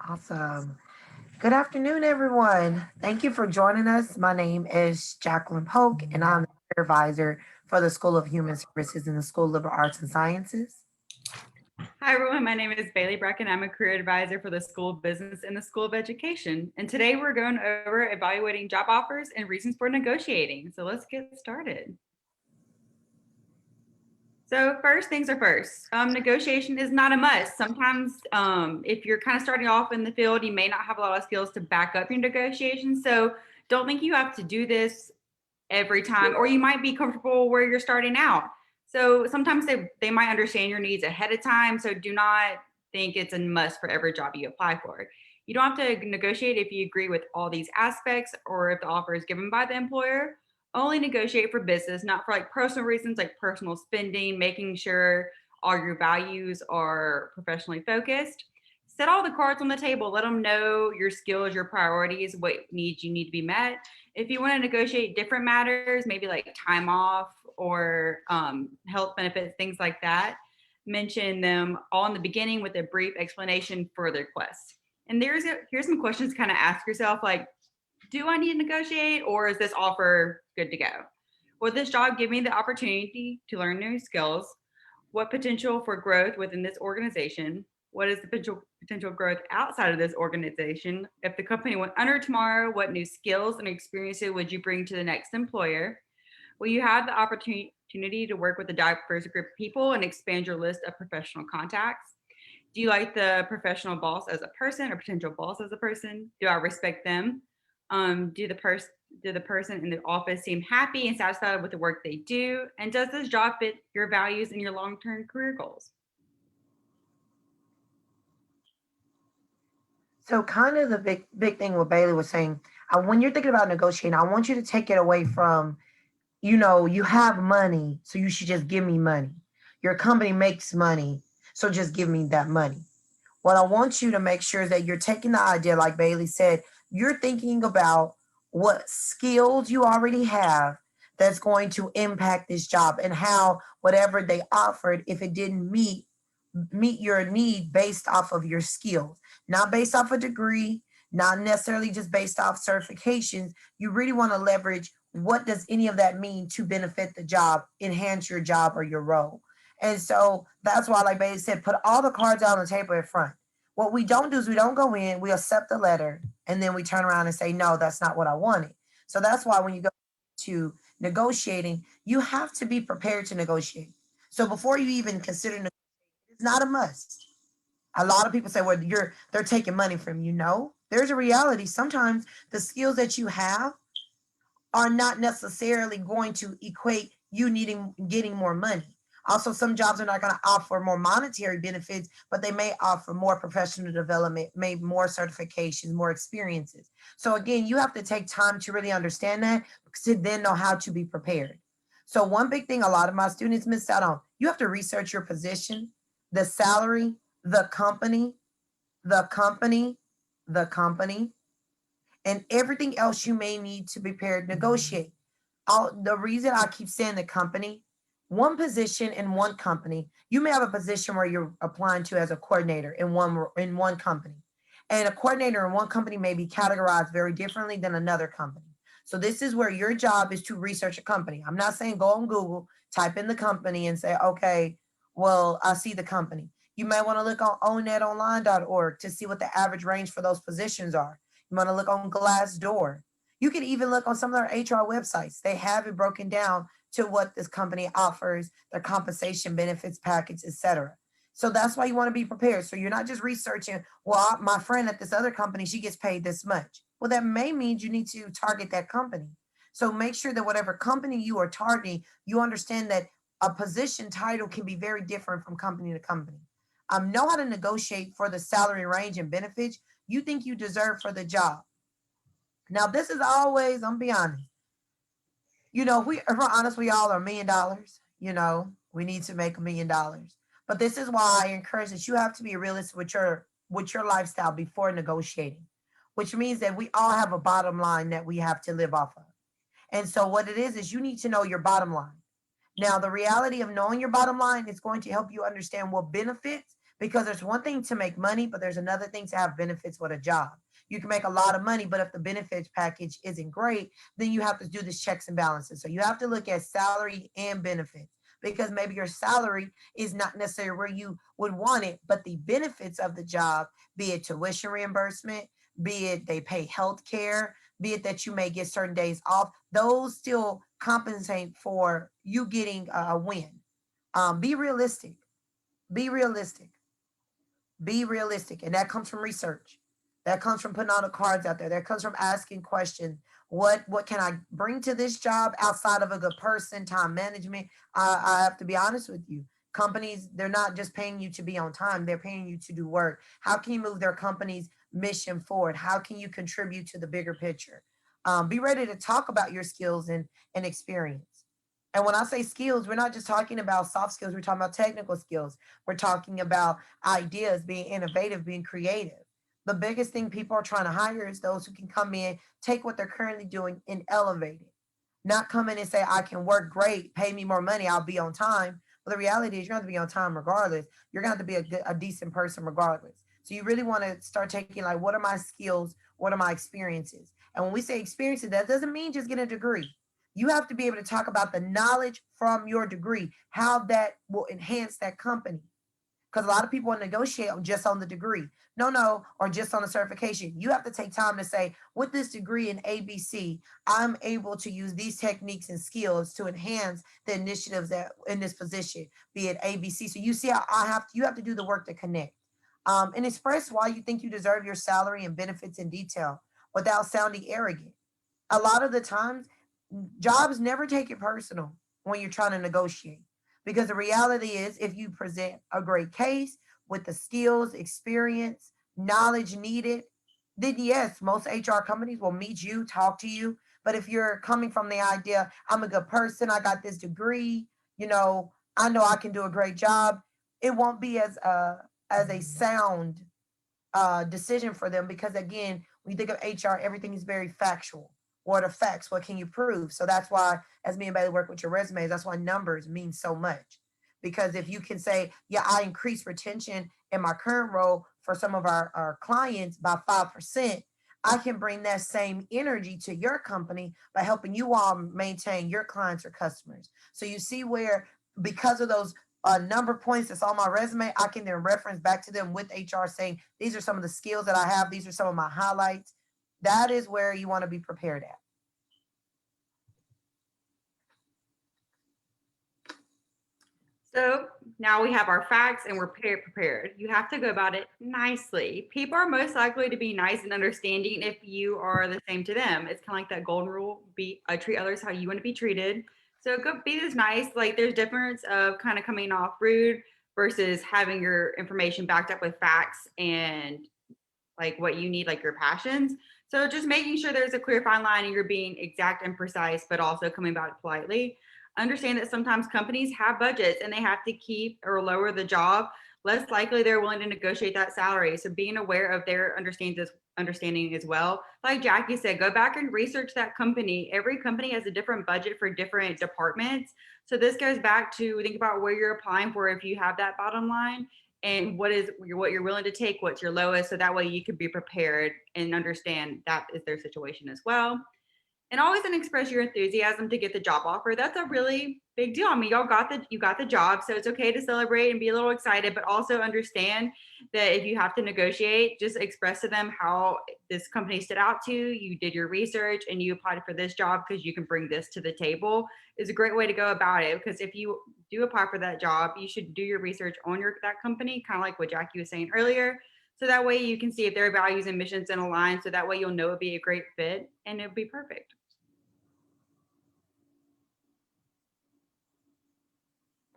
Awesome. Good afternoon, everyone. Thank you for joining us. My name is Jacqueline Polk, and I'm the career advisor for the School of Human Services in the School of Liberal Arts and Sciences. Hi, everyone. My name is Bailey Brecken. I'm a career advisor for the School of Business and the School of Education. And today we're going over evaluating job offers and reasons for negotiating. So let's get started. So first things are first, negotiation is not a must. Sometimes if you're kind of starting off in the field, you may not have a lot of skills to back up your negotiations. So don't think you have to do this every time, or you might be comfortable where you're starting out. So sometimes they might understand your needs ahead of time. So do not think it's a must for every job you apply for. You don't have to negotiate if you agree with all these aspects or if the offer is given by the employer. Only negotiate for business, not for like personal reasons like personal spending, making sure all your values are professionally focused. Set all the cards on the table. Let them know your skills, your priorities, what needs you need to be met. If you want to negotiate different matters, maybe like time off or health benefits, things like that, mention them all in the beginning with a brief explanation for the request. And here's some questions to kind of ask yourself, like, do I need to negotiate, or is this offer good to go? Will this job give me the opportunity to learn new skills? What potential for growth within this organization? What is the potential growth outside of this organization? If the company went under tomorrow, what new skills and experiences would you bring to the next employer? Will you have the opportunity to work with a diverse group of people and expand your list of professional contacts? Do you like the professional boss as a person or potential boss as a person? Do I respect them? Do the person in the office seem happy and satisfied with the work they do? And does this job fit your values and your long-term career goals? So, kind of the big thing what Bailey was saying, when you're thinking about negotiating, I want you to take it away from, you have money, so you should just give me money. Your company makes money, so just give me that money. What I want you to make sure is that you're taking the idea, like Bailey said, you're thinking about what skills you already have that's going to impact this job and how whatever they offered, if it didn't meet your need based off of your skills, not based off a degree, not necessarily just based off certifications. You really want to leverage what does any of that mean to benefit the job, enhance your job or your role. And so that's why, like Bailey said, put all the cards out on the table in front. What we don't do is we don't go in, we accept the letter, and then we turn around and say, no, that's not what I wanted. So that's why when you go to negotiating, you have to be prepared to negotiate. So before you even consider, it's not a must. A lot of people say, well, they're taking money from you. No, there's a reality. Sometimes the skills that you have are not necessarily going to equate you needing getting more money. Also, some jobs are not going to offer more monetary benefits, but they may offer more professional development, maybe more certifications, more experiences. So again, you have to take time to really understand that to then know how to be prepared. So one big thing a lot of my students miss out on, you have to research your position, the salary, the company, the company, the company, and everything else you may need to prepare to negotiate. The reason I keep saying the company, one position in one company, you may have a position where you're applying to as a coordinator in one company, and a coordinator in one company may be categorized very differently than another company. So this is where your job is to research a company. I'm not saying go on Google, type in the company, and say, okay, well, I see the company. You may want to look on onnetonline.org to see what the average range for those positions are. You want to look on Glassdoor. You can even look on some of their HR websites. They have it broken down to what this company offers, their compensation, benefits package, etc. So that's why you want to be prepared. So you're not just researching, well, my friend at this other company, she gets paid this much. Well, that may mean you need to target that company. So make sure that whatever company you are targeting, you understand that a position title can be very different from company to company. Know how to negotiate for the salary range and benefits you think you deserve for the job. Now, this is always, I'm be honest, if we're honest, we all are $1 million. We need to make $1 million. But this is why I encourage that you have to be realistic with your lifestyle before negotiating, which means that we all have a bottom line that we have to live off of. And so what it is you need to know your bottom line. Now, the reality of knowing your bottom line is going to help you understand what benefits Because there's one thing to make money, but there's another thing to have benefits with a job. You can make a lot of money, but if the benefits package isn't great, then you have to do this checks and balances. So you have to look at salary and benefits, because maybe your salary is not necessarily where you would want it, but the benefits of the job, be it tuition reimbursement, be it they pay health care, be it that you may get certain days off, those still compensate for you getting a win. Be realistic. Be realistic. Be realistic. And that comes from research. That comes from putting all the cards out there. That comes from asking questions. What can I bring to this job outside of a good person, time management? I have to be honest with you. Companies, they're not just paying you to be on time, they're paying you to do work. How can you move their company's mission forward? How can you contribute to the bigger picture? Be ready to talk about your skills and experience. And when I say skills, we're not just talking about soft skills, we're talking about technical skills. We're talking about ideas, being innovative, being creative. The biggest thing people are trying to hire is those who can come in, take what they're currently doing and elevate it. Not come in and say, I can work great, pay me more money, I'll be on time. Well, the reality is you're going to have to be on time regardless. You're going to have to be a decent person regardless. So you really want to start taking like, what are my skills? What are my experiences? And when we say experiences, that doesn't mean just get a degree. You have to be able to talk about the knowledge from your degree, how that will enhance that company. Because a lot of people want to negotiate just on the degree. No, or just on the certification. You have to take time to say, with this degree in ABC, I'm able to use these techniques and skills to enhance the initiatives that in this position, be it ABC. So you see how you have to do the work to connect. And express why you think you deserve your salary and benefits in detail without sounding arrogant. A lot of the times, jobs never take it personal when you're trying to negotiate, because the reality is if you present a great case with the skills, experience, knowledge needed, then yes, most HR companies will meet you, talk to you. But if you're coming from the idea, I'm a good person, I got this degree, you I know I can do a great job, it won't be as a sound decision for them, because again, when you think of HR, everything is very factual. What are facts? What can you prove? So that's why, as me and Bailey work with your resumes, that's why numbers mean so much. Because if you can say, yeah, I increased retention in my current role for some of our clients by 5%, I can bring that same energy to your company by helping you all maintain your clients or customers. So you see where, because of those number points that's on my resume, I can then reference back to them with HR saying, these are some of the skills that I have. These are some of my highlights. That is where you want to be prepared at. So now we have our facts and we're prepared. You have to go about it nicely. People are most likely to be nice and understanding if you are the same to them. It's kind of like that golden rule: be treat others how you want to be treated. So go be this nice. Like there's difference of kind of coming off rude versus having your information backed up with facts and like what you need, like your passions. So just making sure there's a clear fine line and you're being exact and precise, but also coming back politely. Understand that sometimes companies have budgets and they have to keep or lower the job. Less likely they're willing to negotiate that salary. So being aware of their understanding as well. Like Jackie said, go back and research that company. Every company has a different budget for different departments. So this goes back to think about where you're applying for if you have that bottom line, and what you're willing to take, what's your lowest, so that way you can be prepared and understand that is their situation as well. And always then express your enthusiasm to get the job offer. That's a really big deal. I mean, you got the job, so it's okay to celebrate and be a little excited, but also understand that if you have to negotiate, just express to them how this company stood out to you. You did your research and you applied for this job because you can bring this to the table. Is a great way to go about it, because if you do apply for that job, you should do your research on that company, kind of like what Jackie was saying earlier. So that way you can see if their values and missions in align. So that way you'll know it'd be a great fit and it'll be perfect.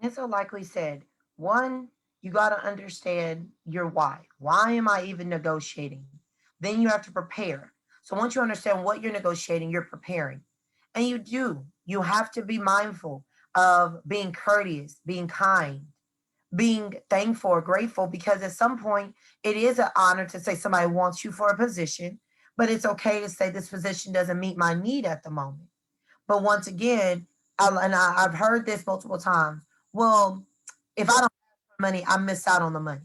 And so, like we said, one, you got to understand your why. Why am I even negotiating? Then you have to prepare. So, once you understand what you're negotiating, you're preparing. And you have to be mindful of being courteous, being kind, being thankful or grateful, because at some point it is an honor to say somebody wants you for a position, but it's okay to say this position doesn't meet my need at the moment. But once again, I've heard this multiple times. Well, if I don't have money, I miss out on the money.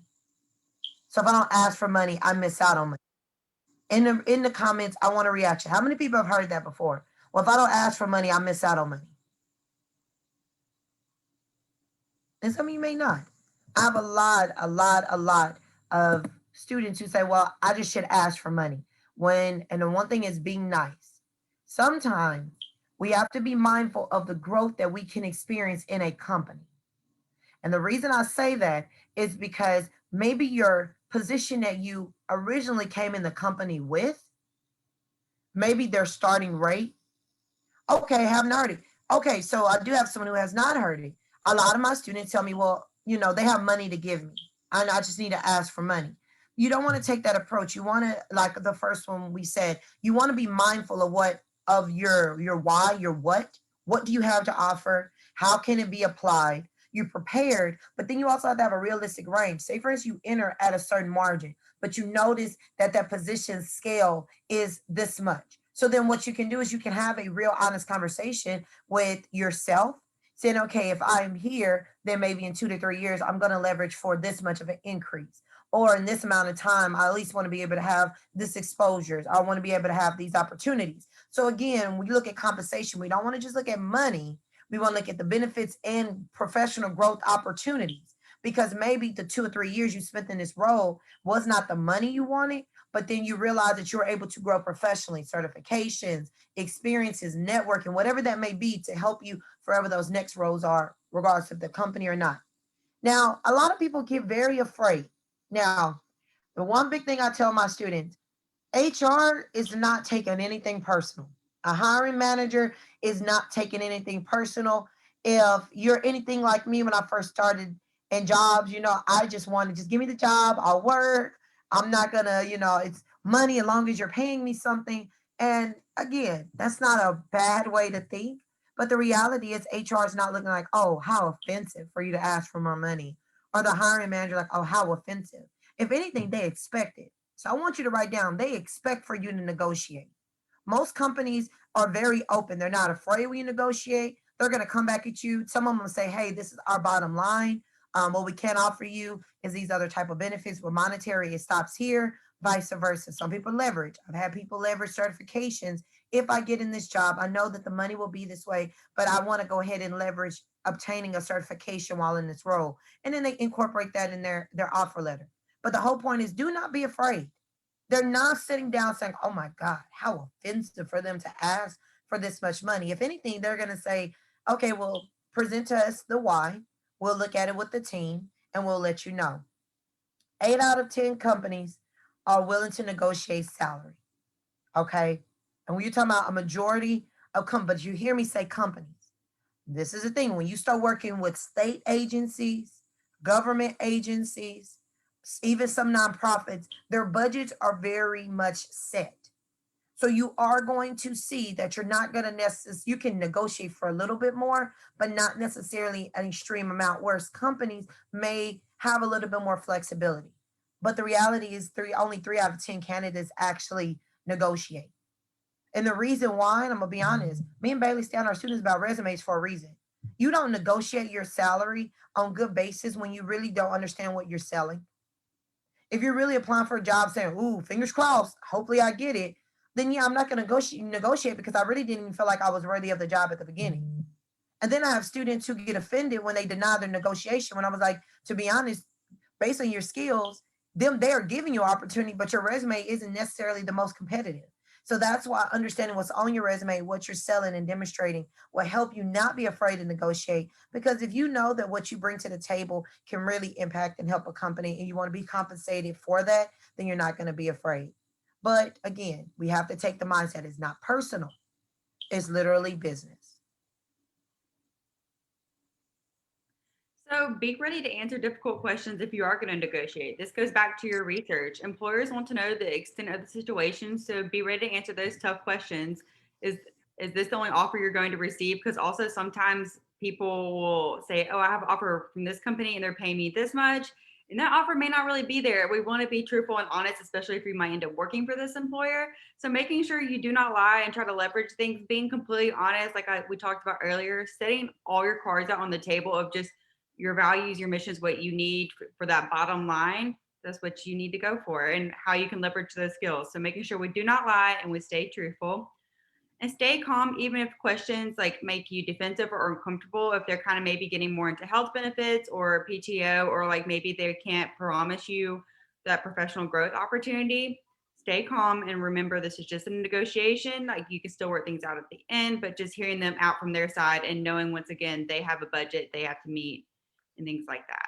So if I don't ask for money, I miss out on money. In the comments, I want a reaction. How many people have heard that before? Well, if I don't ask for money, I miss out on money. And some of you may not. I have a lot of students who say, well, I just should ask for money. And the one thing is being nice. Sometimes we have to be mindful of the growth that we can experience in a company. And the reason I say that is because maybe your position that you originally came in the company with, maybe their starting rate. Okay, haven't heard it. Okay, so I do have someone who has not heard it. A lot of my students tell me, well, they have money to give me. And I just need to ask for money. You don't want to take that approach. You want to, like the first one we said, you want to be mindful of your why, your what. What do you have to offer? How can it be applied? You're prepared, but then you also have to have a realistic range. Say, for instance, you enter at a certain margin, but you notice that position scale is this much. So then what you can do is you can have a real honest conversation with yourself, saying, okay, if I'm here, then maybe in 2 to 3 years, I'm going to leverage for this much of an increase. Or in this amount of time, I at least want to be able to have this exposures. I want to be able to have these opportunities. So again, when you look at compensation, we don't want to just look at money. We want to look at the benefits and professional growth opportunities. Because maybe the 2 or 3 years you spent in this role was not the money you wanted, but then you realize that you're able to grow professionally, certifications, experiences, networking, whatever that may be to help you forever those next roles are, regardless of the company or not. Now, a lot of people get very afraid. Now, the one big thing I tell my students, HR is not taking anything personal. A hiring manager is not taking anything personal. If you're anything like me when I first started in jobs, I just want to just give me the job. I'll work. I'm not gonna, it's money as long as you're paying me something. And again, that's not a bad way to think. But the reality is HR is not looking like, oh, how offensive for you to ask for more money. Or the hiring manager like, oh, how offensive. If anything, they expect it. So I want you to write down, they expect for you to negotiate. Most companies are very open. They're not afraid when you negotiate. They're going to come back at you. Some of them say, hey, this is our bottom line. What we can offer you is these other type of benefits. With monetary, it stops here, vice versa. Some people leverage. I've had people leverage certifications. If I get in this job, I know that the money will be this way, but I want to go ahead and leverage obtaining a certification while in this role. And then they incorporate that in their offer letter. But the whole point is do not be afraid. They're not sitting down saying, oh my God, how offensive for them to ask for this much money. If anything, they're going to say, okay, well, present to us the why. We'll look at it with the team and we'll let you know. 8 out of 10 companies are willing to negotiate salary. Okay. And when you're talking about a majority of companies, you hear me say companies. This is the thing. When you start working with state agencies, government agencies, even some nonprofits, their budgets are very much set. So you are going to see that you're not going to necessarily, you can negotiate for a little bit more, but not necessarily an extreme amount, whereas companies may have a little bit more flexibility. But the reality is only 3 out of 10 candidates actually negotiate. And the reason why, and I'm gonna be honest, me and Bailey stay on our students about resumes for a reason. You don't negotiate your salary on good basis when you really don't understand what you're selling. If you're really applying for a job saying, ooh, fingers crossed, hopefully I get it, then yeah, I'm not gonna negotiate because I really didn't even feel like I was worthy of the job at the beginning. And then I have students who get offended when they deny their negotiation. When I was like, to be honest, based on your skills, they are giving you opportunity, but your resume isn't necessarily the most competitive. So that's why understanding what's on your resume, what you're selling and demonstrating will help you not be afraid to negotiate. Because if you know that what you bring to the table can really impact and help a company and you want to be compensated for that, then you're not going to be afraid. But again, we have to take the mindset it's not personal, it's literally business. So be ready to answer difficult questions if you are going to negotiate. This goes back to your research. Employers want to know the extent of the situation, so be ready to answer those tough questions. Is is this the only offer you're going to receive? Because also sometimes people will say, "Oh, I have an offer from this company and they're paying me this much." And that offer may not really be there. We want to be truthful and honest, especially if you might end up working for this employer. So making sure you do not lie and try to leverage things, being completely honest, like we talked about earlier, setting all your cards out on the table of just your values, your missions, what you need for that bottom line. that's what you need to go for and how you can leverage those skills. So making sure we do not lie and we stay truthful and stay calm, even if questions like make you defensive or uncomfortable, if they're kind of maybe getting more into health benefits or PTO, or like maybe they can't promise you that professional growth opportunity. Stay calm and remember this is just a negotiation. Like you can still work things out at the end, but just hearing them out from their side and knowing once again they have a budget they have to meet and things like that.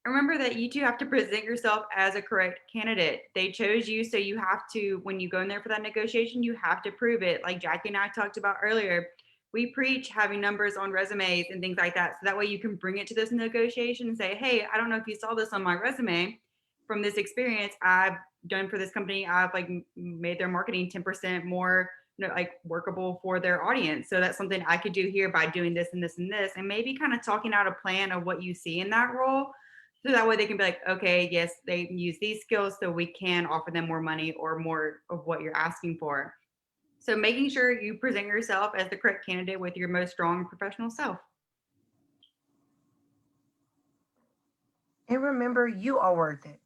Remember that you two have to present yourself as a correct candidate. They chose you, so you have to, when you go in there for that negotiation, you have to prove it. Like Jackie and I talked about earlier, we preach having numbers on resumes and things like that. So that way you can bring it to this negotiation and say, hey, I don't know if you saw this on my resume. From this experience I've done for this company, I've like made their marketing 10% more like workable for their audience. So that's something I could do here by doing this and this and this, and maybe kind of talking out a plan of what you see in that role, so that way they can be like, okay, yes, they use these skills, so we can offer them more money or more of what you're asking for. So making sure you present yourself as the correct candidate with your most strong professional self. And remember, you are worth it.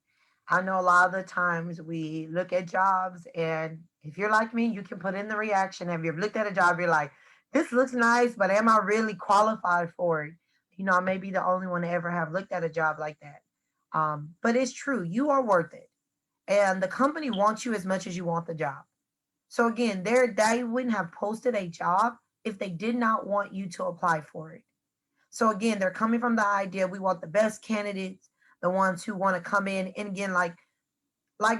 I know a lot of the times we look at jobs, and if you're like me, you can put in the reaction. Have you ever looked at a job? You're like, this looks nice, but am I really qualified for it? I may be the only one to ever have looked at a job like that. But it's true, you are worth it. And the company wants you as much as you want the job. So again, they wouldn't have posted a job if they did not want you to apply for it. So again, they're coming from the idea we want the best candidates, the ones who want to come in and again, like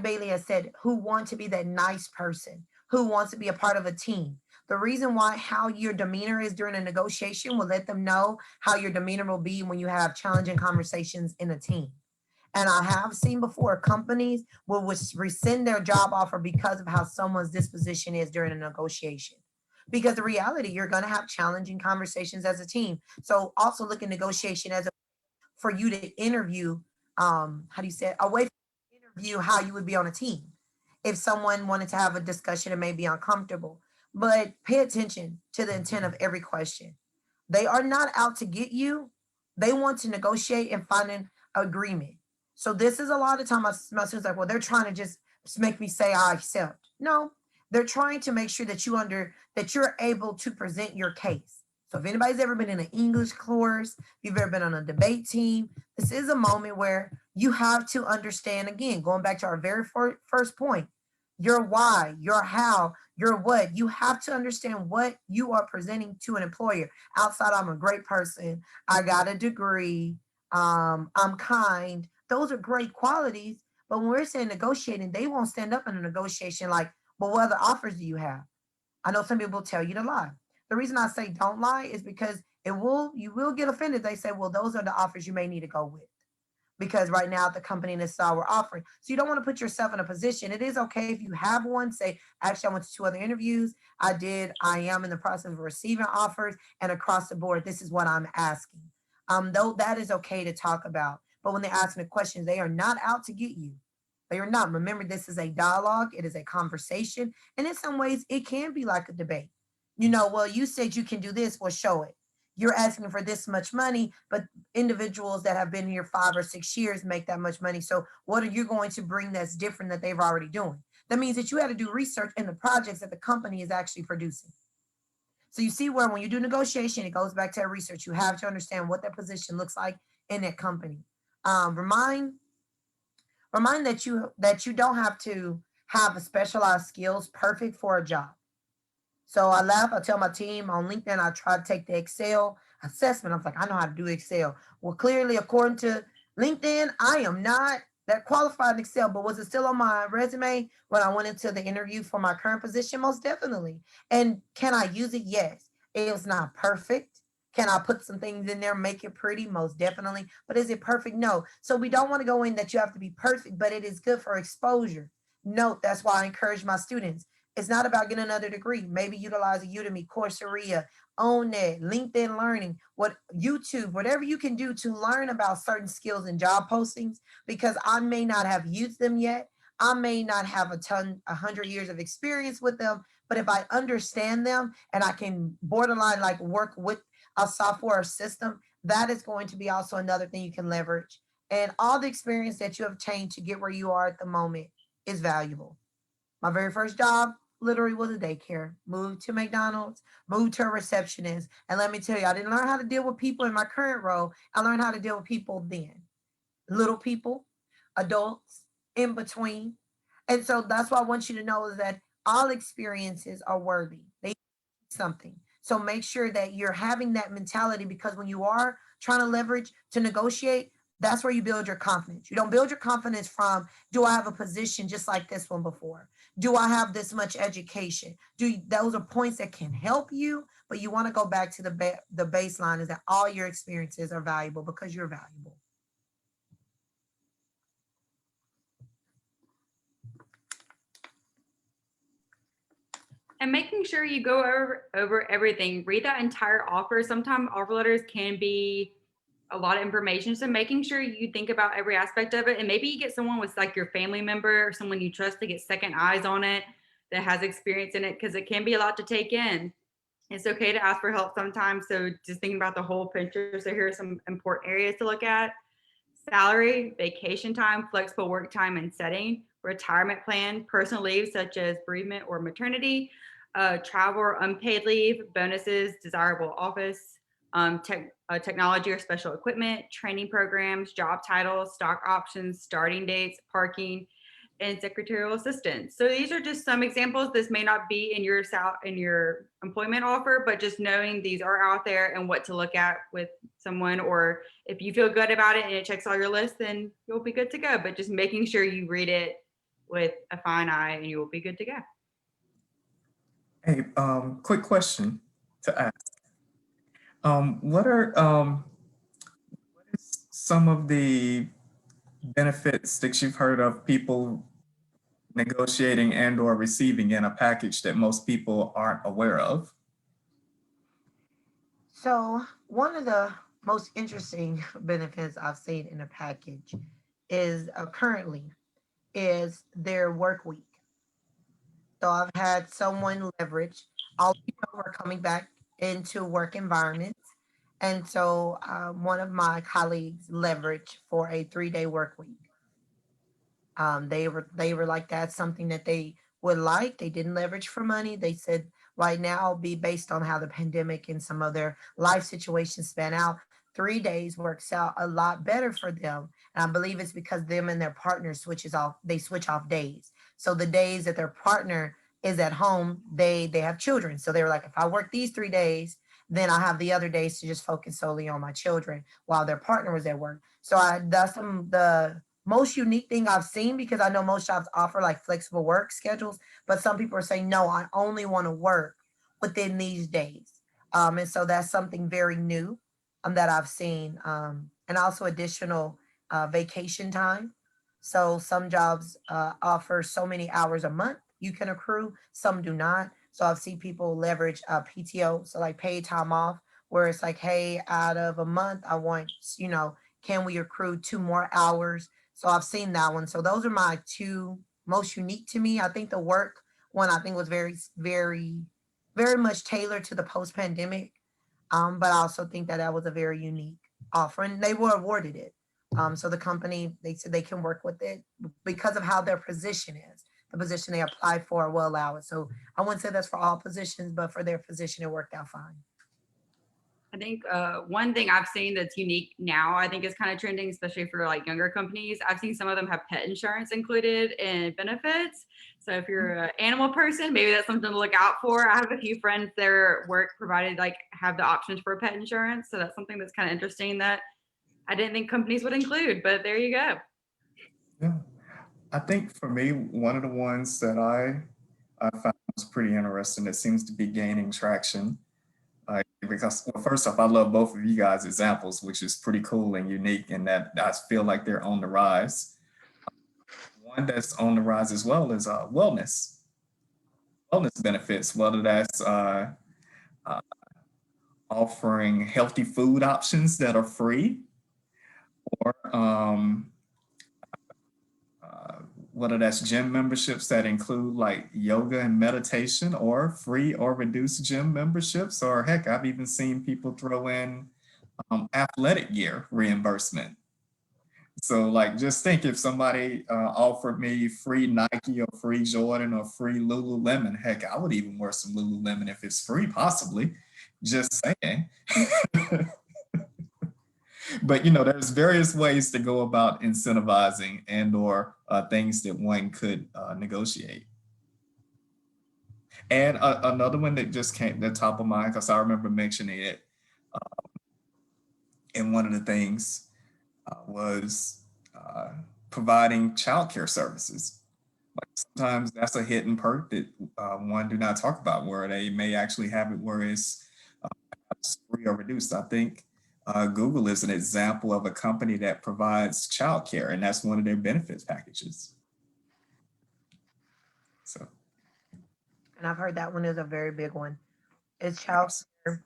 Bailey has said, who want to be that nice person, who wants to be a part of a team. The reason why how your demeanor is during a negotiation will let them know how your demeanor will be when you have challenging conversations in a team. And I have seen before companies will rescind their job offer because of how someone's disposition is during a negotiation. Because the reality, you're going to have challenging conversations as a team. So also look at negotiation as a for you to interview, how do you say it? A way for you to interview how you would be on a team. If someone wanted to have a discussion, it may be uncomfortable. But pay attention to the intent of every question. They are not out to get you. They want to negotiate and find an agreement. So this is a lot of time my students like, well, they're trying to just make me say I accept. No, they're trying to make sure that you're able to present your case. So if anybody's ever been in an English course, if you've ever been on a debate team, this is a moment where you have to understand, again, going back to our very first point, your why, your how, your what. You have to understand what you are presenting to an employer. Outside, I'm a great person. I got a degree. I'm kind. Those are great qualities. But when we're saying negotiating, they won't stand up in a negotiation like, well, what other offers do you have? I know some people tell you to lie. The reason I say don't lie is because you will get offended. They say, well, those are the offers you may need to go with. Because right now the company and the style we're offering. So you don't want to put yourself in a position. It is okay if you have one, say, actually, I went to 2 other interviews. I am in the process of receiving offers, and across the board, this is what I'm asking. Though that is okay to talk about. But when they're asking the questions, they are not out to get you. They are not. Remember, this is a dialogue, it is a conversation, and in some ways, it can be like a debate. Well, you said you can do this, well, show it. You're asking for this much money, but individuals that have been here 5 or 6 years make that much money. So, what are you going to bring that's different that they've already doing? That means that you had to do research in the projects that the company is actually producing. So, you see where when you do negotiation, it goes back to that research. You have to understand what that position looks like in that company. Remind that you don't have to have a specialized skills perfect for a job. So I laugh. I tell my team on LinkedIn, I try to take the Excel assessment. I was like, I know how to do Excel. Well, clearly, according to LinkedIn, I am not that qualified in Excel, but was it still on my resume when I went into the interview for my current position? Most definitely. And can I use it? Yes. It's not perfect. Can I put some things in there, make it pretty? Most definitely. But is it perfect? No. So we don't want to go in that you have to be perfect, but it is good for exposure. Note, that's why I encourage my students. It's not about getting another degree. Maybe utilize a Udemy, Coursera, OwnNet, LinkedIn Learning, what YouTube, whatever you can do to learn about certain skills and job postings, because I may not have used them yet. I may not have 100 years of experience with them, but if I understand them and I can borderline like work with a software system, that is going to be also another thing you can leverage. And all the experience that you have obtained to get where you are at the moment is valuable. My very first job literally was a daycare. Moved to McDonald's, moved to a receptionist. And let me tell you, I didn't learn how to deal with people in my current role. I learned how to deal with people then. Little people, adults, in between. And so that's what I want you to know is that all experiences are worthy. They something. So make sure that you're having that mentality because when you are trying to leverage to negotiate, that's where you build your confidence. You don't build your confidence from, do I have a position just like this one before? Do I have this much education? Those are points that can help you, but you want to go back to the baseline is that all your experiences are valuable because you're valuable. And making sure you go over everything, read that entire offer. Sometimes offer letters can be a lot of information. So making sure you think about every aspect of it. And maybe you get someone with like your family member or someone you trust to get second eyes on it that has experience in it because it can be a lot to take in. It's okay to ask for help sometimes. So just thinking about the whole picture. So here are some important areas to look at: salary, vacation time, flexible work time and setting, retirement plan, personal leave such as bereavement or maternity, travel or unpaid leave, bonuses, desirable office, technology or special equipment, training programs, job titles, stock options, starting dates, parking, and secretarial assistance. So these are just some examples. This may not be in your employment offer, but just knowing these are out there and what to look at with someone, or if you feel good about it and it checks all your lists, then you'll be good to go. But just making sure you read it with a fine eye and you will be good to go. Hey, quick question to ask. What are some of the benefits that you've heard of people negotiating and or receiving in a package that most people aren't aware of? So, one of the most interesting benefits I've seen in a package is currently is their work week. So I've had someone leverage. All we're coming back into work environments, and so one of my colleagues leveraged for a 3-day work week. They were like that's something that they would like. They didn't leverage for money. They said right now be based on how the pandemic and some of their life situations span out. 3 days works out a lot better for them. And I believe it's because them and their partner switches off, they switch off days. So the days that their partner is at home, they have children. So they were like, if I work these 3 days, then I have the other days to just focus solely on my children while their partner was at work. So that's the most unique thing I've seen because I know most jobs offer like flexible work schedules, but some people are saying, no, I only want to work within these days. And so that's something very new that I've seen. And also additional vacation time. So some jobs offer so many hours a month you can accrue, some do not. So I've seen people leverage PTO, so like paid time off, where it's like, hey, out of a month, I want, can we accrue 2 more hours? So I've seen that one. So those are my two most unique to me. I think the work one I think was very, very, very much tailored to the post pandemic. But I also think that that was a very unique offer, and they were awarded it. So the company they said they can work with it because of how their position is. The position they apply for will allow it. So I wouldn't say that's for all positions, but for their position, it worked out fine. I think one thing I've seen that's unique now, I think is kind of trending, especially for like younger companies. I've seen some of them have pet insurance included in benefits. So if you're an animal person, maybe that's something to look out for. I have a few friends their work provided like have the options for pet insurance. So that's something that's kind of interesting that I didn't think companies would include, but there you go. Yeah. I think for me, one of the ones that I found was pretty interesting that seems to be gaining traction. Because, well, first off, I love both of you guys' examples, which is pretty cool and unique, and that I feel like they're on the rise. One that's on the rise as well is wellness benefits, whether that's uh, offering healthy food options that are free, or uh, whether that's gym memberships that include like yoga and meditation, or free or reduced gym memberships, or heck, I've even seen people throw in athletic gear reimbursement. So like, just think if somebody offered me free Nike or free Jordan or free Lululemon, heck, I would even wear some Lululemon if it's free, possibly. Just saying. But there's various ways to go about incentivizing and or things that one could negotiate. And another one that just came to the top of mind, because I remember mentioning it in one of the things, was providing childcare services. Like sometimes that's a hidden perk that one do not talk about, where they may actually have it where it's free or reduced. I think Google is an example of a company that provides childcare, and that's one of their benefits packages. So, And I've heard that one is a very big one. It's child yes. care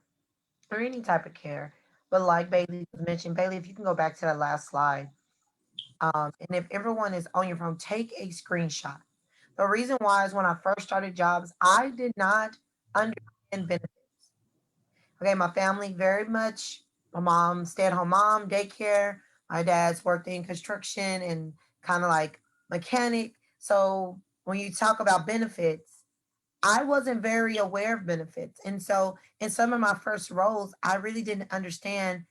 or any type of care. But like Bailey mentioned, Bailey, if you can go back to that last slide, and if everyone is on your phone, take a screenshot. The reason why is when I first started jobs, I did not understand benefits. Okay, my family very much, my mom, stay-at-home mom, daycare. My dad's worked in construction and kind of like mechanic. So when you talk about benefits, I wasn't very aware of benefits. And so in some of my first roles, I really didn't understand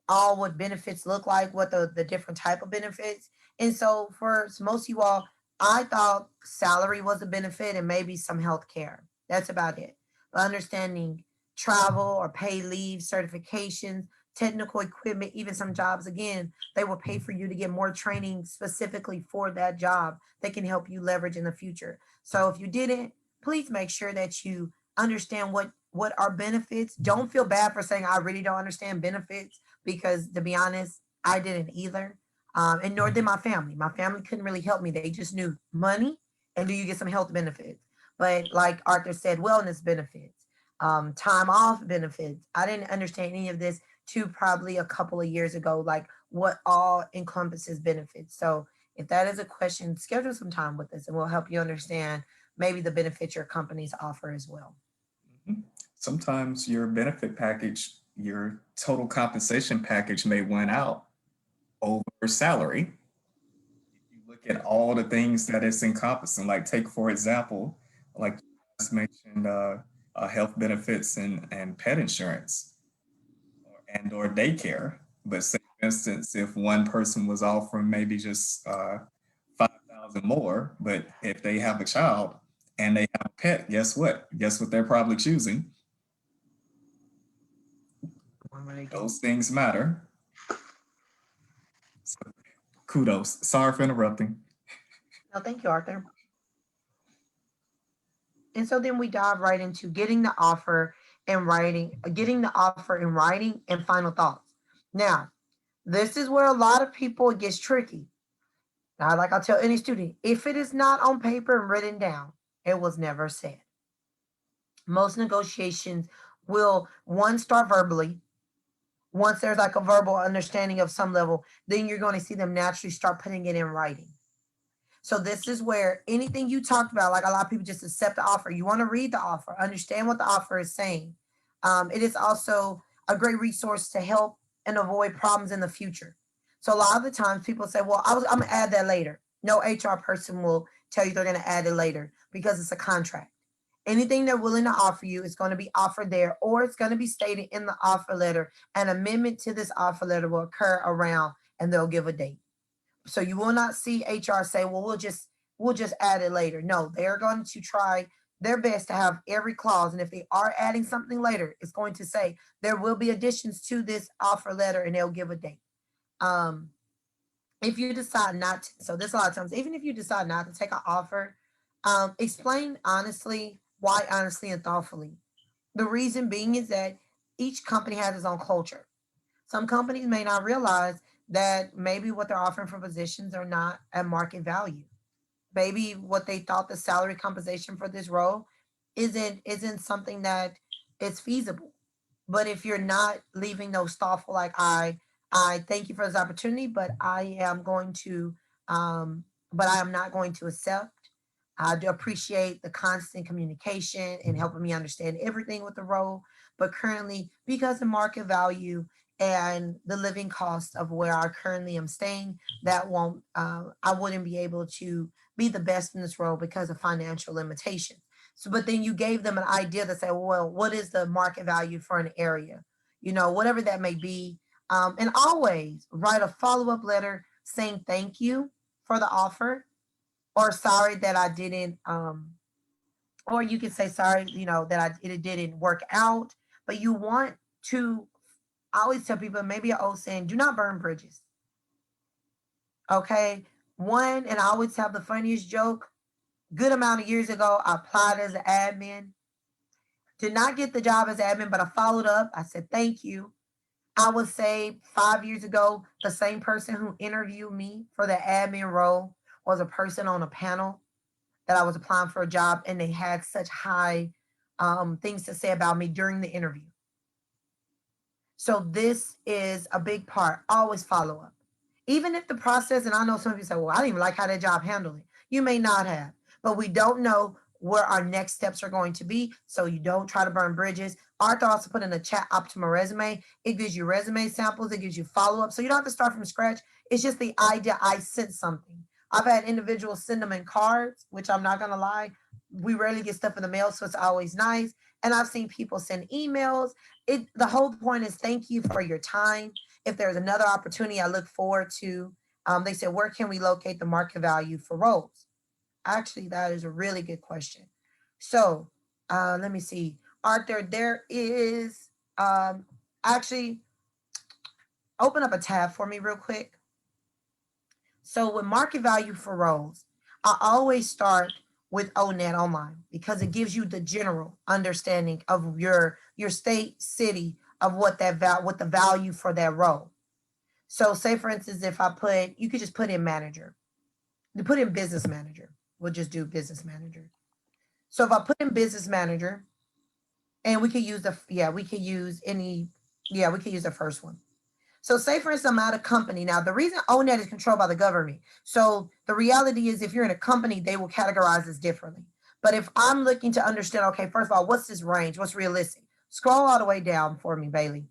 all what benefits look like, what the different type of benefits. And so for most of you all, I thought salary was a benefit and maybe some health care. That's about it. But understanding travel or paid leave, certifications, technical equipment, even some jobs, again, they will pay for you to get more training specifically for that job that can help you leverage in the future. So if you didn't, please make sure that you understand what are benefits. Don't feel bad for saying I really don't understand benefits, because to be honest, I didn't either. And nor did my family. My family couldn't really help me. They just knew money and do you get some health benefits. But like Arthur said, wellness benefits, time off benefits. I didn't understand any of this to probably a couple of years ago, like what all encompasses benefits. So if that is a question, schedule some time with us and we'll help you understand maybe the benefits your companies offer as well. Mhm. Sometimes your benefit package, your total compensation package may win out over salary. If you look at all the things that it's encompassing, like take for example, like you just mentioned, health benefits and pet insurance and or daycare. But say for instance, if one person was offering maybe just 5,000 more, but if they have a child and they have a pet, guess what? Guess what they're probably choosing? What were they getting? Those things matter. So kudos. Sorry for interrupting. No, thank you, Arthur. And so then we dive right into getting the offer and writing, getting the offer in writing and final thoughts. Now, this is where a lot of people it gets tricky. Now, like I tell any student, if it is not on paper and written down, it was never said. Most negotiations will one start verbally. Once there's like a verbal understanding of some level, then you're going to see them naturally start putting it in writing. So this is where anything you talked about, like a lot of people just accept the offer. You want to read the offer, understand what the offer is saying. It is also a great resource to help and avoid problems in the future. So a lot of the times people say, well, I'm going to add that later. No HR person will tell you they're going to add it later because it's a contract. Anything they're willing to offer you is going to be offered there, or it's going to be stated in the offer letter. An amendment to this offer letter will occur around and they'll give a date. So you will not see HR say, well, we'll just add it later. No, they're going to try their best to have every clause. And if they are adding something later, it's going to say there will be additions to this offer letter and they'll give a date. Um, if you decide not to, so this a lot of times, even if you decide not to take an offer, explain honestly why honestly and thoughtfully. The reason being is that each company has its own culture. Some companies may not realize that maybe what they're offering for positions are not at market value. Maybe what they thought the salary compensation for this role isn't something that is feasible. But if you're not leaving those thoughtful, like I thank you for this opportunity, but I am going to but I am not going to accept. I do appreciate the constant communication and helping me understand everything with the role. But currently, because of market value and the living cost of where I currently am staying, that won't, I wouldn't be able to be the best in this role because of financial limitations. So, but then you gave them an idea to say, well, what is the market value for an area? You know, whatever that may be. And always write a follow-up letter saying thank you for the offer, or sorry that I didn't, or you can say sorry, you know, that it didn't work out. But you want to, I always tell people, maybe an old saying, do not burn bridges. Okay. One, and I always have the funniest joke. Good amount of years ago, I applied as an admin. Did not get the job as admin, but I followed up. I said, thank you. I would say 5 years ago, the same person who interviewed me for the admin role was a person on a panel that I was applying for a job, and they had such high things to say about me during the interview. So this is a big part. Always follow up. Even if the process, and I know some of you say, well, I didn't even like how that job handled it. You may not have, but we don't know where our next steps are going to be. So you don't try to burn bridges. Arthur also put in the chat optimal resume. It gives you resume samples. It gives you follow up. So you don't have to start from scratch. It's just the idea I sent something. I've had individuals send them in cards, which I'm not going to lie. We rarely get stuff in the mail, so it's always nice. And I've seen people send emails. The whole point is thank you for your time. If there's another opportunity, I look forward to. They said, where can we locate the market value for roles? Actually, that is a really good question. So let me see. Arthur, there is actually, open up a tab for me real quick. So with market value for roles, I always start with ONET online because it gives you the general understanding of your state, city, of what what the value for that role. So say for instance, if I put, you could just put in manager. You put in business manager. We'll just do business manager. So if I put in business manager, and we could use we could use any, we could use the first one. So say for instance, I'm at a company. Now, the reason ONET is controlled by the government. So the reality is if you're in a company, they will categorize this differently. But if I'm looking to understand, okay, first of all, what's this range? What's realistic? Scroll all the way down for me, Bailey.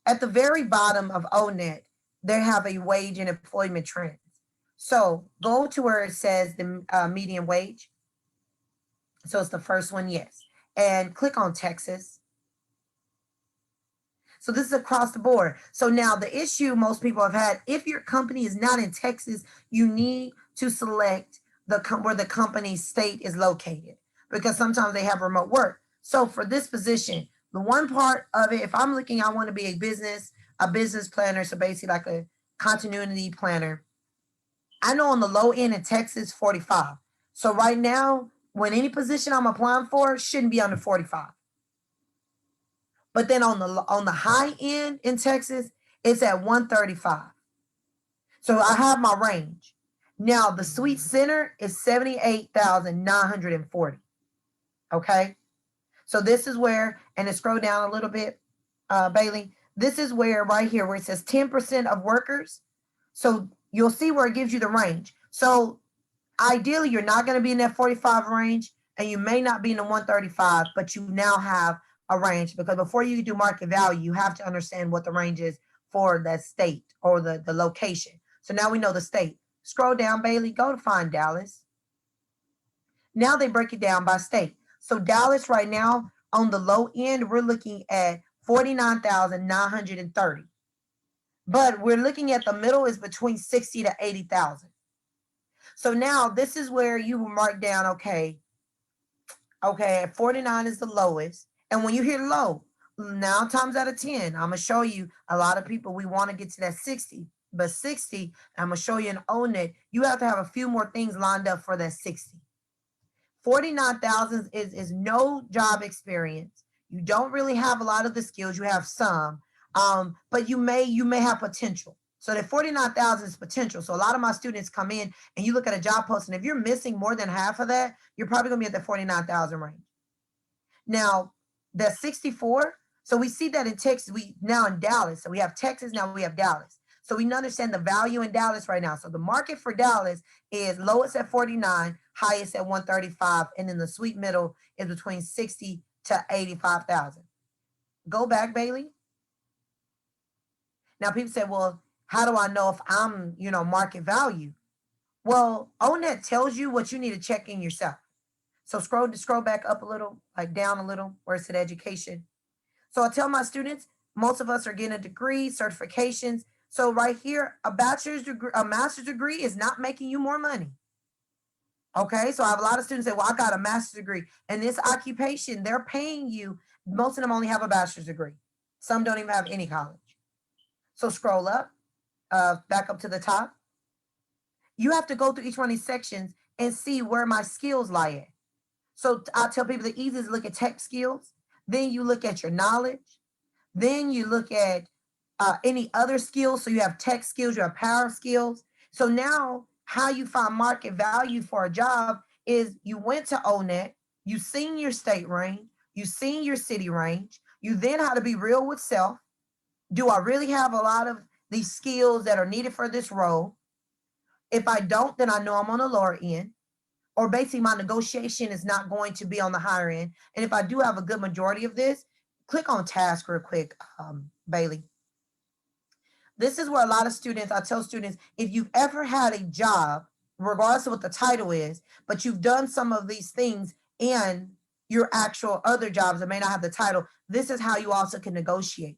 At the very bottom of ONET, they have a wage and employment trends. So go to where it says the median wage. So it's the first one, yes. And click on Texas. So this is across the board. So now the issue most people have had, if your company is not in Texas, you need to select where the company's state is located, because sometimes they have remote work. So for this position, the one part of it, if I'm looking, I want to be a business planner. So basically like a continuity planner. I know on the low end in Texas, 45. So right now, when any position I'm applying for shouldn't be under 45. But then on the high end in Texas, it's at 135. So I have my range. Now the sweet center is 78,940. Okay. So this is where, and then scroll down a little bit, Bailey. This is where right here where it says 10% of workers. So you'll see where it gives you the range. So ideally, you're not going to be in that 45 range, and you may not be in the 135, but you now have a range, because before you do market value, you have to understand what the range is for that state or the location. So now we know the state. Scroll down, Bailey, go to find Dallas. Now they break it down by state. So Dallas right now on the low end, we're looking at 49,930. But we're looking at the middle is between 60 to 80,000. So now this is where you will mark down, okay, 49 is the lowest. And when you hear low, 9 times out of 10, I'm gonna show you a lot of people, we want to get to that 60, but 60, I'm gonna show you in ONET, you have to have a few more things lined up for that 60. 49,000 is no job experience. You don't really have a lot of the skills. You have some, but you may have potential. So that 49,000 is potential. So a lot of my students come in and you look at a job post, and if you're missing more than half of that, you're probably gonna be at the 49,000 range. Now, the 64, so we see that in Texas, we now in Dallas. So we have Texas, now we have Dallas. So we understand the value in Dallas right now. So the market for Dallas is lowest at 49, highest at 135, and then the sweet middle is between 60 to 85,000. Go back, Bailey. Now people say, well, how do I know if I'm, market value? Well, ONET tells you what you need to check in yourself. So scroll back up a little, like down a little, where it's at education. So I tell my students, most of us are getting a degree, certifications. So right here, a bachelor's degree, a master's degree is not making you more money. Okay, so I have a lot of students say, well, I got a master's degree. And this occupation, they're paying you. Most of them only have a bachelor's degree. Some don't even have any college. So scroll up, back up to the top. You have to go through each one of these sections and see where my skills lie at. So I tell people the easiest is look at tech skills. Then you look at your knowledge. Then you look at any other skills. So you have tech skills, you have power skills. So now how you find market value for a job is you went to ONET, you seen your state range, you seen your city range, you then how to be real with self. Do I really have a lot of these skills that are needed for this role? If I don't, then I know I'm on the lower end, or basically my negotiation is not going to be on the higher end. And if I do have a good majority of this, click on task real quick, Bailey. This is where a lot of students, I tell students, if you've ever had a job, regardless of what the title is, but you've done some of these things in your actual other jobs that may not have the title, this is how you also can negotiate.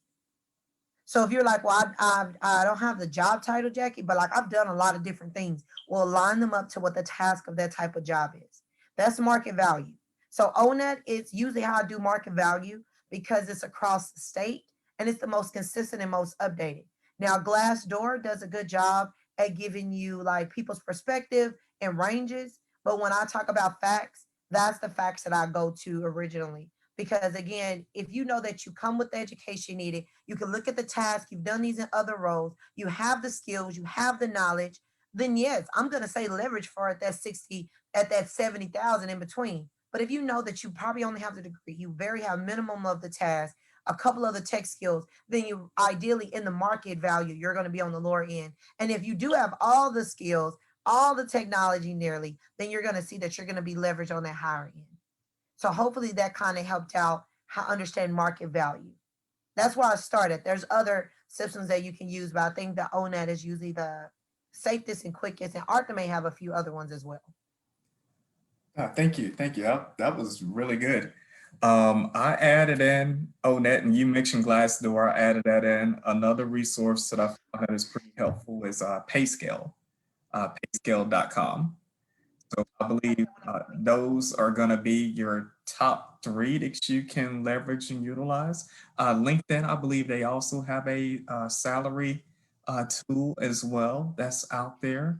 So if you're like, well, I don't have the job title, Jackie, but like I've done a lot of different things, we'll line them up to what the task of that type of job is. That's market value. So ONET is usually how I do market value because it's across the state and it's the most consistent and most updated. Now, Glassdoor does a good job at giving you like people's perspective and ranges. But when I talk about facts, that's the facts that I go to originally. Because again, if you know that you come with the education needed, you can look at the task, you've done these in other roles, you have the skills, you have the knowledge, then yes, I'm going to say leverage for at that 60, at that 70,000 in between. But if you know that you probably only have the degree, you very have minimum of the task, a couple of the tech skills, then you ideally in the market value, you're going to be on the lower end. And if you do have all the skills, all the technology nearly, then you're going to see that you're going to be leveraged on that higher end. So hopefully that kind of helped out how understand market value. That's where I started. There's other systems that you can use, but I think the ONET is usually the safest and quickest, and Arthur may have a few other ones as well. Thank you. Thank you. That was really good. I added in ONET and you mentioned Glassdoor. I added that in. Another resource that I found that is pretty helpful is Payscale, payscale.com. So I believe those are going to be your top three that you can leverage and utilize. LinkedIn, I believe they also have a salary tool as well that's out there.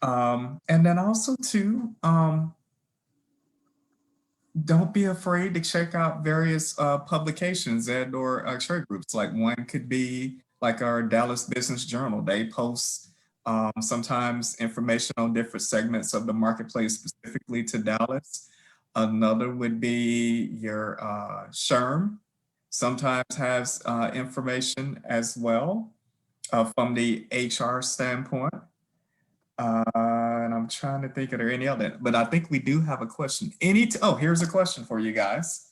And then also too, don't be afraid to check out various publications and or trade groups. Like one could be like our Dallas Business Journal. They post sometimes information on different segments of the marketplace specifically to Dallas. Another would be your SHRM. Sometimes has information as well from the HR standpoint. And I'm trying to think, are there any other? But I think we do have a question. Oh, here's a question for you guys.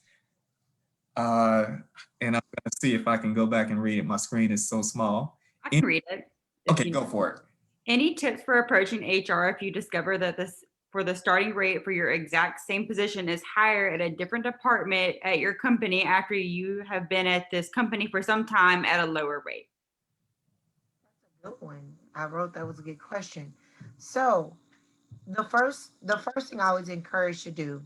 And I'm going to see if I can go back and read it. My screen is so small. I can read it. Okay, go for it. Any tips for approaching HR if you discover that for the starting rate for your exact same position is higher at a different department at your company after you have been at this company for some time at a lower rate? That's a good one. I wrote that was a good question. So the first thing I always encourage to do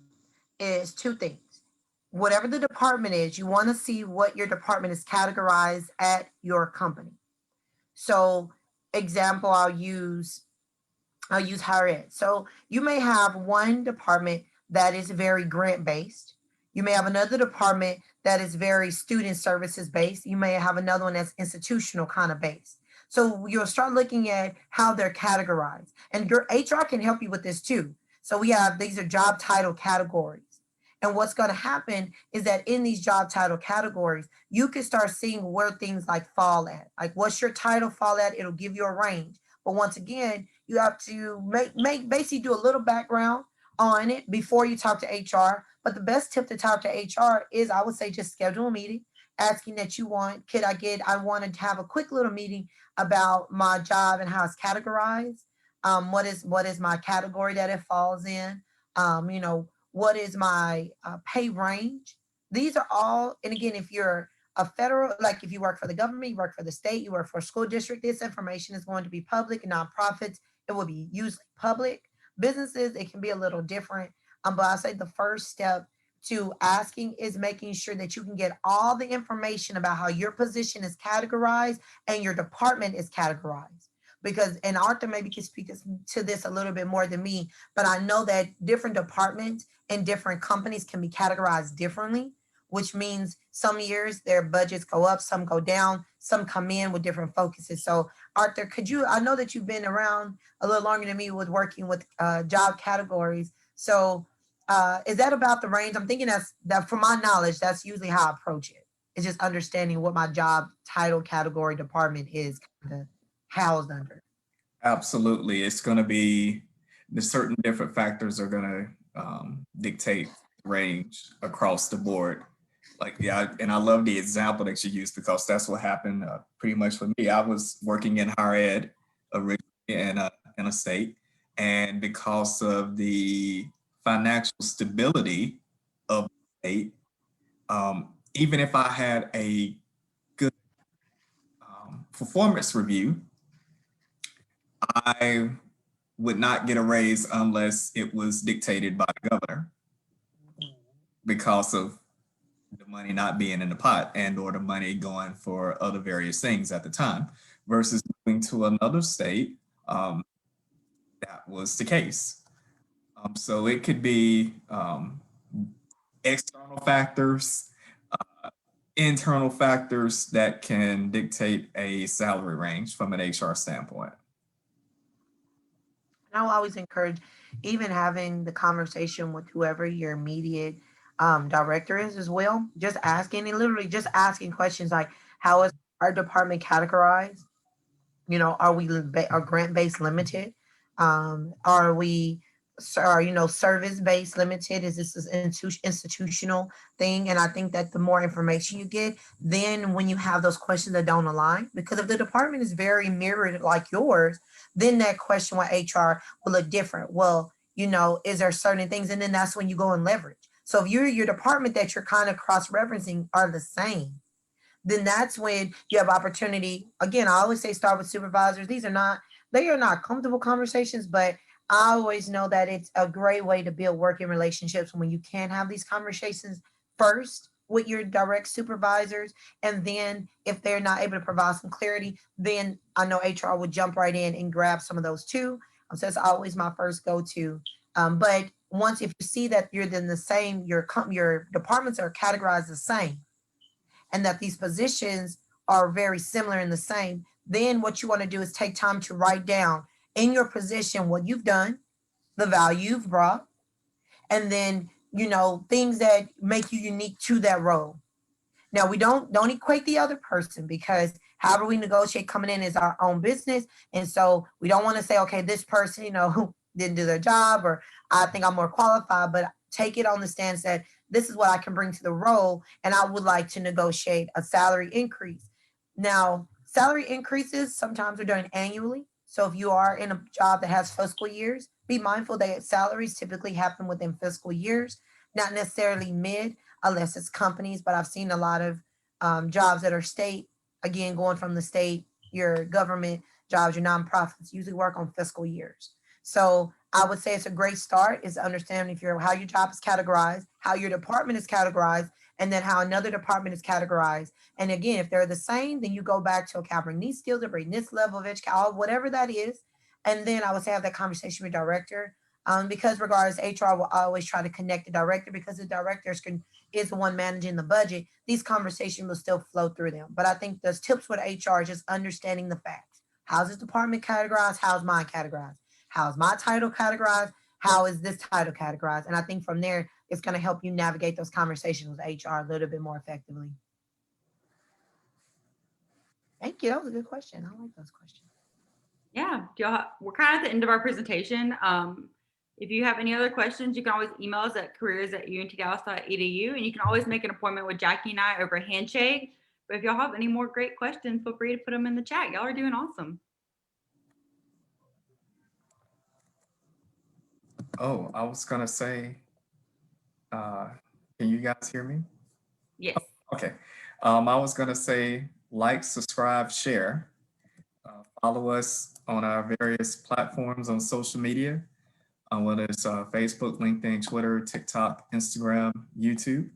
is two things. Whatever the department is, you want to see what your department is categorized at your company. So example, I'll use higher ed. So you may have one department that is very grant based. You may have another department that is very student services based. You may have another one that's institutional kind of based. So you'll start looking at how they're categorized. And your HR can help you with this too. So these are job title categories. And what's going to happen is that in these job title categories, you can start seeing where things like fall at. Like what's your title fall at? It'll give you a range. But once again, you have to make basically do a little background on it before you talk to HR. But the best tip to talk to HR is I would say just schedule a meeting asking that you want, I want to have a quick little meeting about my job and how it's categorized. What is my category that it falls in? What is my pay range? These are all, and again, if you're a federal, like if you work for the government, you work for the state, you work for a school district, this information is going to be public. Nonprofits, it will be usually public. Businesses, it can be a little different. But I say the first step to asking is making sure that you can get all the information about how your position is categorized and your department is categorized. Because, and Arthur maybe can speak to this a little bit more than me, but I know that different departments and different companies can be categorized differently, which means some years their budgets go up, some go down, some come in with different focuses. So Arthur, I know that you've been around a little longer than me with working with job categories. So is that about the range? I'm thinking that from my knowledge, that's usually how I approach it. It's just understanding what my job title, category, department is kind of housed under. Absolutely. It's going to be the certain different factors are going to dictate range across the board. Like, yeah, and I love the example that you used because that's what happened pretty much for me. I was working in higher ed originally in a state, and because of the financial stability of the state, even if I had a good performance review, I would not get a raise unless it was dictated by the governor because of the money not being in the pot and or the money going for other various things at the time versus moving to another state. That was the case. So it could be external factors, internal factors that can dictate a salary range from an HR standpoint. And I'll always encourage even having the conversation with whoever your immediate director is as well. Just asking and literally just asking questions like, how is our department categorized? Are we are grant based limited? Are we are service based limited? Is this an institutional thing? And I think that the more information you get, then when you have those questions that don't align, because if the department is very mirrored like yours, then that question with HR will look different. Well, is there certain things, and then that's when you go and leverage. So if your department that you're kind of cross referencing are the same, then that's when you have opportunity. Again, I always say start with supervisors. They are not comfortable conversations, but I always know that it's a great way to build working relationships when you can have these conversations first with your direct supervisors. And then if they're not able to provide some clarity, then I know HR would jump right in and grab some of those too. So that's always my first go-to. But once if you see that you're then the same, your departments are categorized the same, and that these positions are very similar and the same, then what you want to do is take time to write down in your position what you've done, the value you've brought, and then things that make you unique to that role. Now we don't equate the other person, because however we negotiate coming in is our own business. And so we don't want to say, okay, this person, who didn't do their job, or I think I'm more qualified, but take it on the stance that this is what I can bring to the role, and I would like to negotiate a salary increase. Now, salary increases sometimes are done annually. So if you are in a job that has fiscal years, be mindful that salaries typically happen within fiscal years, not necessarily mid, unless it's companies. But I've seen a lot of jobs that are state, again, going from the state, your government jobs, your nonprofits usually work on fiscal years. So I would say it's a great start is understanding how your job is categorized, how your department is categorized, and then how another department is categorized. And again, if they're the same, then you go back to, okay, I bring these skills, I bring this level of education, whatever that is. And then I would say have that conversation with director. Because regardless, HR will always try to connect the director, because the director is the one managing the budget. These conversations will still flow through them. But I think those tips with HR is just understanding the facts. How's this department categorized? How's mine categorized? How's my title categorized? How is this title categorized? And I think from there, it's going to help you navigate those conversations with HR a little bit more effectively. Thank you. That was a good question. I like those questions. Yeah, we're kind of at the end of our presentation. If you have any other questions, you can always email us at careers@untdallas.edu, and you can always make an appointment with Jackie and I over Handshake. But if y'all have any more great questions, feel free to put them in the chat. Y'all are doing awesome. Oh, I was gonna say, can you guys hear me? Yes. Okay. I was gonna say like, subscribe, share. Follow us on our various platforms on social media, whether it's Facebook, LinkedIn, Twitter, TikTok, Instagram, YouTube.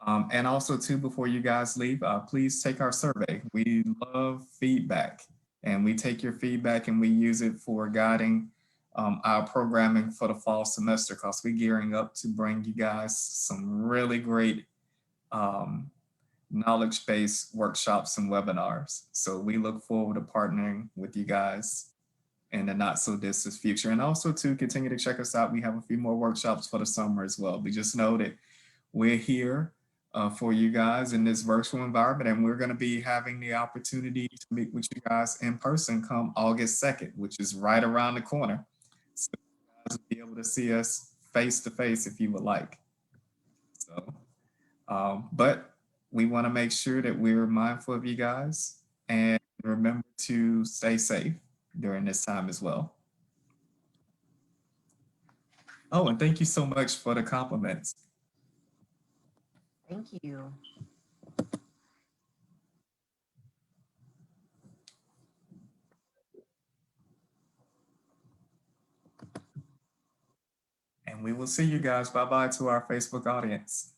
And also too, before you guys leave, please take our survey. We love feedback, and we take your feedback and we use it for guiding our programming for the fall semester, because we're gearing up to bring you guys some really great knowledge-based workshops and webinars. So we look forward to partnering with you guys in the not so distant future. And also to continue to check us out. We have a few more workshops for the summer as well. We just know that we're here for you guys in this virtual environment, and we're going to be having the opportunity to meet with you guys in person come August 2nd, which is right around the corner. So you guys will be able to see us face to face if you would like. So, but we want to make sure that we're mindful of you guys and remember to stay safe during this time as well. Oh, and thank you so much for the compliments. Thank you. And we will see you guys. Bye-bye to our Facebook audience.